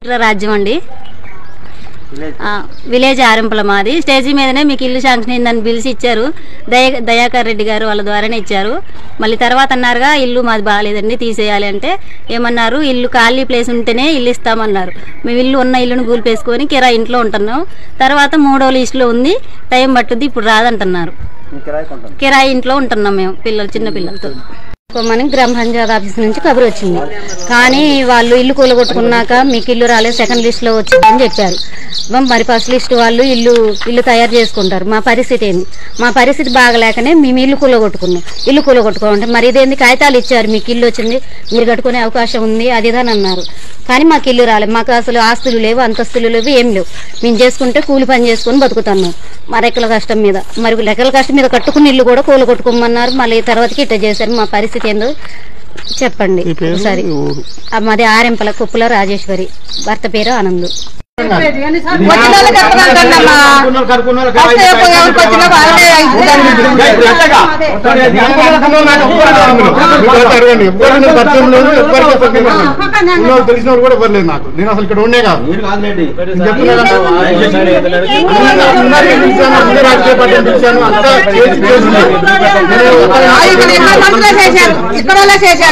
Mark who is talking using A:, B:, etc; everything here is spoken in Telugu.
A: రాజ్యం అండి విలేజ్ ఆరింపల మాది స్టేజీ మీదనే మీకు ఇల్లు శాంక్షన్ అయిందని పిలిచి ఇచ్చారు. దయాకర్ రెడ్డి గారు వాళ్ళ ద్వారానే ఇచ్చారు. మళ్ళీ తర్వాత అన్నారుగా ఇల్లు మాది బాగాలేదండి తీసేయాలి అంటే ఏమన్నారు, ఇల్లు ఖాళీ ప్లేస్ ఉంటేనే ఇల్లు ఇస్తామన్నారు. మేము ఇల్లు ఉన్న ఇల్లును కూలిపేసుకొని కిరాయి ఇంట్లో ఉంటున్నాం. తర్వాత 3వ లిస్టులో ఉంది, టైం పట్టుద్ది, ఇప్పుడు రాదంటున్నారు. కిరాయి ఇంట్లో ఉంటున్నాం మేము చిన్న పిల్లలతో. మనకి గ్రామ పంచాయతీ ఆఫీస్ నుంచి కబురు వచ్చింది, కానీ వాళ్ళు ఇల్లు కూలగొట్టుకున్నాక మీకు ఇల్లు రాలేదు, సెకండ్ లిస్ట్లో వచ్చిందని చెప్పారు. మరి ఫస్ట్ లిస్ట్ వాళ్ళు ఇల్లు తయారు చేసుకుంటారు. మా పరిస్థితి ఏంది? మా పరిస్థితి బాగలేకనే మేము ఇల్లు కూలగొట్టుకోమంటే మరి ఇదేంది, కాగితాలు ఇచ్చారు, మీకు ఇల్లు వచ్చింది, మీరు కట్టుకునే అవకాశం ఉంది, అదిదని అన్నారు. కానీ మాకు ఇల్లు రాలేదు. మాకు అసలు ఆస్తులు లేవు, అంతస్తులు లేవు, ఏం లేవు. మేము చేసుకుంటే కూలి పని చేసుకుని బతుకుతున్నాం మా రెక్కల కష్టం మీద. మరి రెక్కల కష్టం మీద కట్టుకుని ఇల్లు కూడా కూలగొట్టుకోమన్నారు. మళ్ళీ తర్వాతకి ఇట్లా చేశారు. మా పరిస్థితి ఏందో చెప్పండి ఒకసారి. మాది ఆరింపల కుప్పుల రాజేశ్వరి, భర్త పేరు ఆనంద్.
B: తెలిసిన కూడా ఇవ్వలేదు నాకు. నేను అసలు ఇక్కడ ఉండే కాదు. రాజకీయ పార్టీ పిలిచాను, అంతా చేసి